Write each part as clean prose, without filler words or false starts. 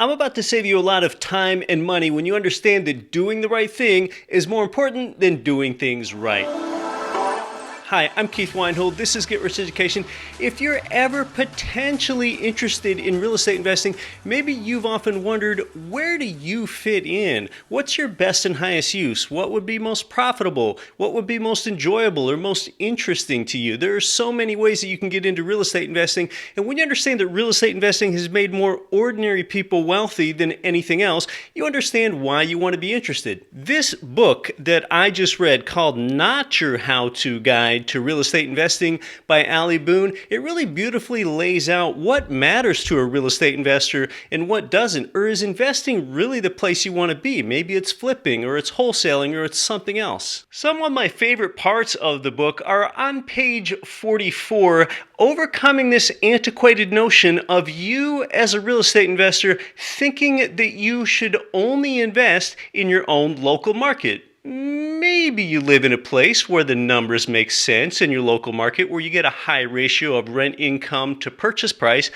I'm about to save you a lot of time and money when you understand that doing the right thing is more important than doing things right. Hi, I'm Keith Weinhold. This is Get Rich Education. If you're ever potentially interested in real estate investing, maybe you've often wondered, where do you fit in? What's your best and highest use? What would be most profitable? What would be most enjoyable or most interesting to you? There are so many ways that you can get into real estate investing. And when you understand that real estate investing has made more ordinary people wealthy than anything else, you understand why you want to be interested. This book that I just read, called Not Your How-To Guide to Real Estate Investing by Ali Boone, it really beautifully lays out what matters to a real estate investor and what doesn't. Or is investing really the place you want to be? Maybe it's flipping, or it's wholesaling, or it's something else. Some of my favorite parts of the book are on page 44, overcoming this antiquated notion of you as a real estate investor thinking that you should only invest in your own local market. Maybe you live in a place where the numbers make sense in your local market, where you get a high ratio of rent income to purchase price.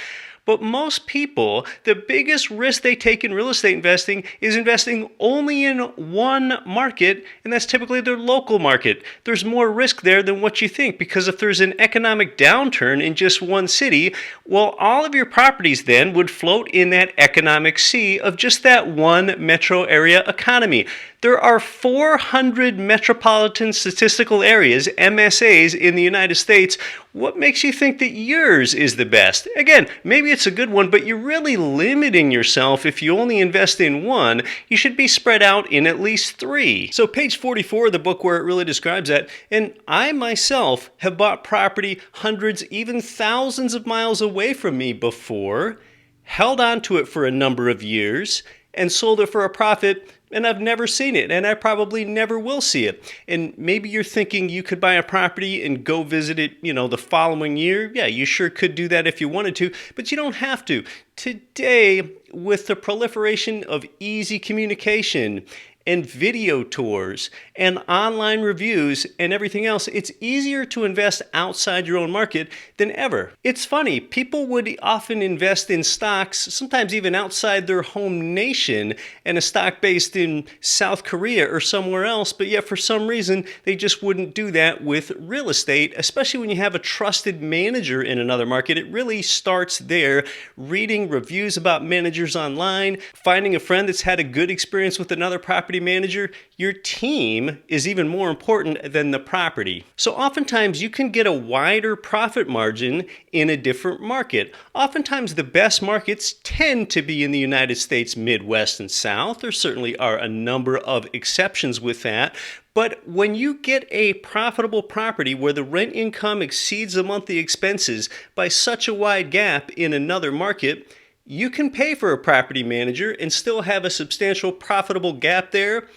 But most people, the biggest risk they take in real estate investing is investing only in one market, and that's typically their local market. There's more risk there than what you think, because if there's an economic downturn in just one city, well, all of your properties then would float in that economic sea of just that one metro area economy. There are 400 metropolitan statistical areas, MSAs, in the United States. What makes you think that yours is the best? Again, maybe it's a good one, but you're really limiting yourself if you only invest in one. You should be spread out in at least three. So page 44 of the book, where it really describes that, and I myself have bought property hundreds, even thousands of miles away from me before, held on to it for a number of years, and sold it for a profit, and I've never seen it, and I probably never will see it. And maybe you're thinking you could buy a property and go visit it, the following year. Yeah, you sure could do that if you wanted to, but you don't have to. Today, with the proliferation of easy communication and video tours and online reviews and everything else, it's easier to invest outside your own market than ever. It's funny, people would often invest in stocks, sometimes even outside their home nation, and a stock based in South Korea or somewhere else, but yet for some reason they just wouldn't do that with real estate, especially when you have a trusted manager in another market. It really starts there, reading reviews about managers online, finding a friend that's had a good experience with another property manager. Your team is even more important than the property. So oftentimes you can get a wider profit margin in a different market. Oftentimes the best markets tend to be in the United States Midwest and South. There certainly are a number of exceptions with that. But when you get a profitable property where the rent income exceeds the monthly expenses by such a wide gap in another market, you can pay for a property manager and still have a substantial profitable gap there.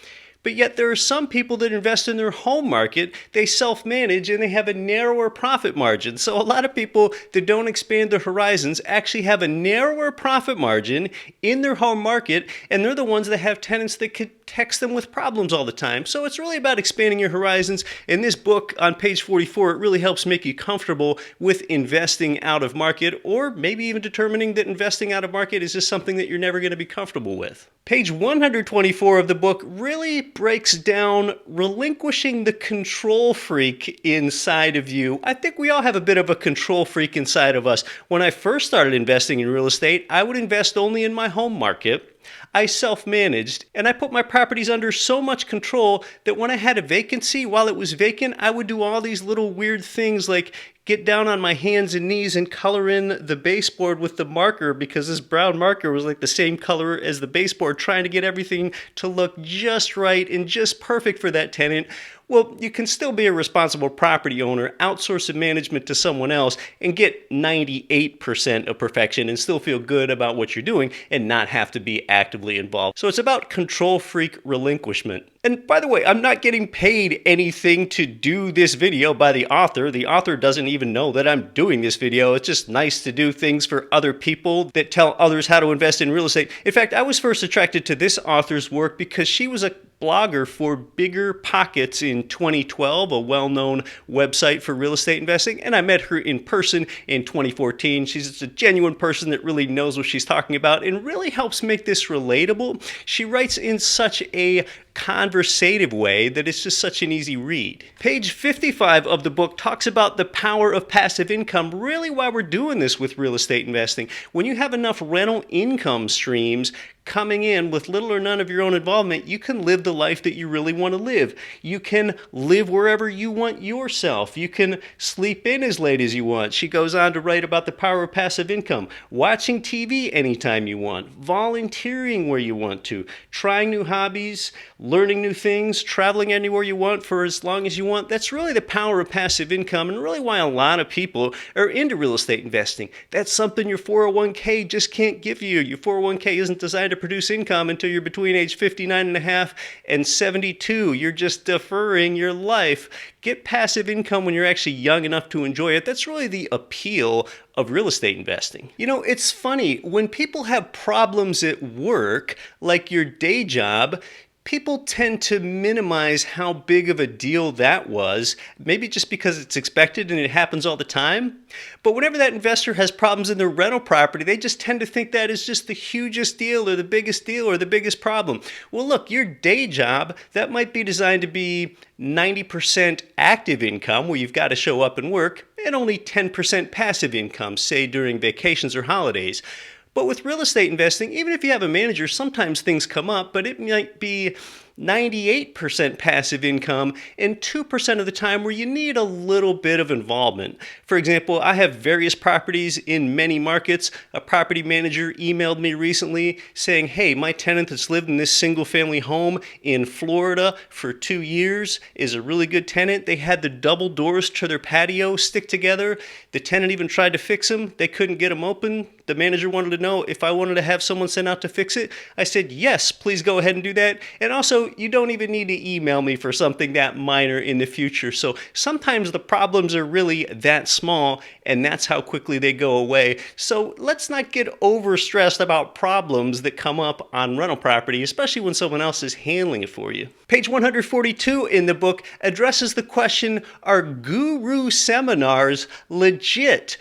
But yet there are some people that invest in their home market, they self-manage, and they have a narrower profit margin. So a lot of people that don't expand their horizons actually have a narrower profit margin in their home market, and they're the ones that have tenants that could text them with problems all the time. So it's really about expanding your horizons. In this book on page 44, it really helps make you comfortable with investing out of market, or maybe even determining that investing out of market is just something that you're never going to be comfortable with. Page 124 of the book really breaks down relinquishing the control freak inside of you. I think we all have a bit of a control freak inside of us. When I first started investing in real estate, I would invest only in my home market. I self-managed, and I put my properties under so much control that when I had a vacancy, while it was vacant, I would do all these little weird things like get down on my hands and knees and color in the baseboard with the marker, because this brown marker was like the same color as the baseboard, trying to get everything to look just right and just perfect for that tenant. Well, you can still be a responsible property owner, outsource the management to someone else, and get 98% of perfection and still feel good about what you're doing and not have to be actively involved. So it's about control freak relinquishment. And by the way, I'm not getting paid anything to do this video by the author. The author doesn't even know that I'm doing this video. It's just nice to do things for other people that tell others how to invest in real estate. In fact, I was first attracted to this author's work because she was a blogger for Bigger Pockets in 2012, a well-known website for real estate investing, and I met her in person in 2014. She's just a genuine person that really knows what she's talking about and really helps make this relatable. She writes in such a conversative way that it's just such an easy read. Page 55 of the book talks about the power of passive income, really why we're doing this with real estate investing. When you have enough rental income streams coming in with little or none of your own involvement, you can live the life that you really want to live. You can live wherever you want yourself. You can sleep in as late as you want. She goes on to write about the power of passive income, watching TV anytime you want, volunteering where you want to, trying new hobbies, learning new things, traveling anywhere you want for as long as you want. That's really the power of passive income and really why a lot of people are into real estate investing. That's something your 401k just can't give you. Your 401k isn't designed to produce income until you're between age 59 and a half and 72. You're just deferring your life. Get passive income when you're actually young enough to enjoy it. That's really the appeal of real estate investing. You know, it's funny, when people have problems at work, like your day job, people tend to minimize how big of a deal that was, maybe just because it's expected and it happens all the time. But whenever that investor has problems in their rental property, they just tend to think that is just the hugest deal or the biggest deal or the biggest problem. Well, look, your day job, that might be designed to be 90% active income where you've got to show up and work and only 10% passive income, say during vacations or holidays. But with real estate investing, even if you have a manager, sometimes things come up, but it might be 98% passive income and 2% of the time where you need a little bit of involvement. For example, I have various properties in many markets. A property manager emailed me recently saying, hey, my tenant that's lived in this single family home in Florida for 2 years is a really good tenant. They had the double doors to their patio stick together. The tenant even tried to fix them. They couldn't get them open. The manager wanted to know if I wanted to have someone sent out to fix it. I said, yes, please go ahead and do that. And also, you don't even need to email me for something that minor in the future. So sometimes the problems are really that small, and that's how quickly they go away. So let's not get overstressed about problems that come up on rental property, especially when someone else is handling it for you. Page 142 in the book addresses the question, are guru seminars legit?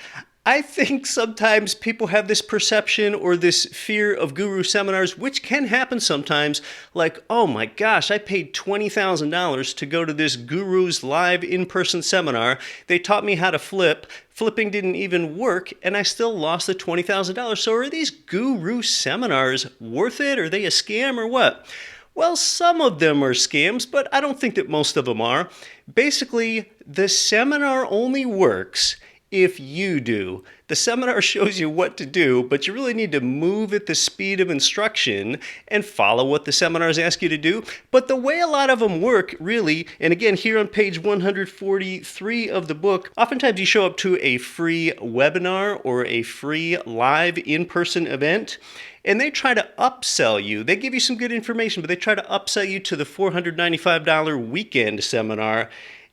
I think sometimes people have this perception or this fear of guru seminars, which can happen sometimes, like, oh my gosh, I paid $20,000 to go to this guru's live in-person seminar. They taught me how to flip. Flipping didn't even work, and I still lost the $20,000. So are these guru seminars worth it? Are they a scam or what? Well, some of them are scams, but I don't think that most of them are. Basically, the seminar only works if you do. The seminar shows you what to do, but you really need to move at the speed of instruction and follow what the seminars ask you to do. But the way a lot of them work, really, and again, here on page 143 of the book, oftentimes you show up to a free webinar or a free live in-person event, and they try to upsell you. They give you some good information, but they try to upsell you to the $495 weekend seminar.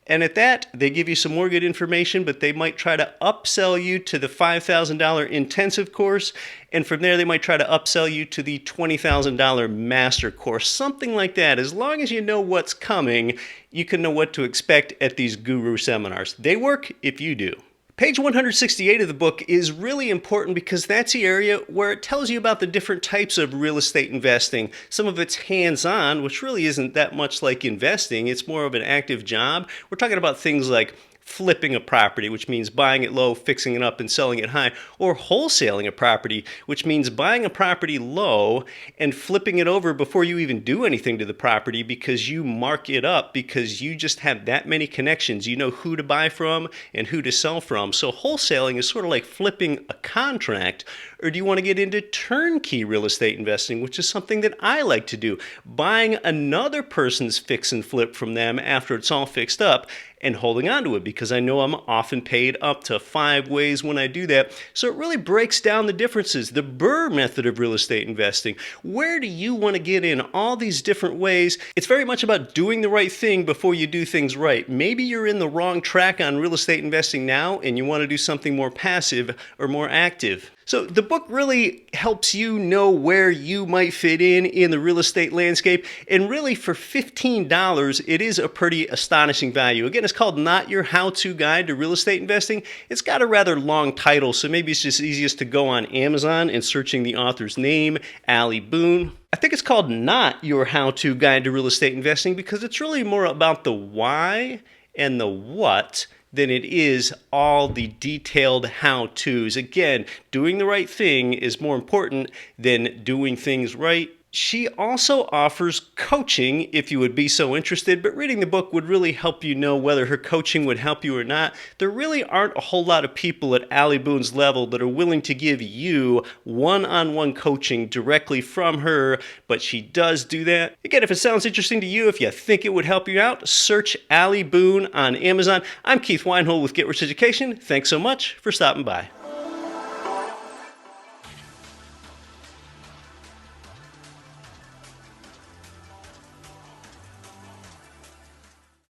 And at that, they give you some more good information, but they might try to upsell you to the $5,000 intensive course. And from there, they might try to upsell you to the $20,000 master course, something like that. As long as you know what's coming, you can know what to expect at these guru seminars. They work if you do. Page 168 of the book is really important because that's the area where it tells you about the different types of real estate investing. Some of it's hands-on, which really isn't that much like investing. It's more of an active job. We're talking about things like flipping a property, which means buying it low, fixing it up, and selling it high, or wholesaling a property, which means buying a property low and flipping it over before you even do anything to the property because you mark it up because you just have that many connections. You know who to buy from and who to sell from. So wholesaling is sort of like flipping a contract. Or do you want to get into turnkey real estate investing, which is something that I like to do, buying another person's fix and flip from them after it's all fixed up and holding on to it because I know I'm often paid up to 5 ways when I do that. So it really breaks down the differences, the Burr method of real estate investing. Where do you want to get in all these different ways? It's very much about doing the right thing before you do things right. Maybe you're in the wrong track on real estate investing now and you want to do something more passive or more active. So the book really helps you know where you might fit in the real estate landscape. And really for $15, it is a pretty astonishing value. Again, it's called Not Your How-To Guide to Real Estate Investing. It's got a rather long title, so maybe it's just easiest to go on Amazon and searching the author's name, Ali Boone. I think it's called Not Your How-To Guide to Real Estate Investing because it's really more about the why and the what than it is all the detailed how-tos. Again, doing the right thing is more important than doing things right. She also offers coaching if you would be so interested, but reading the book would really help you know whether her coaching would help you or not. There really aren't a whole lot of people at Ali Boone's level that are willing to give you one-on-one coaching directly from her, but she does do that. Again, if it sounds interesting to you, if you think it would help you out, search Ali Boone on Amazon. I'm Keith Weinhold with Get Rich Education. Thanks so much for stopping by.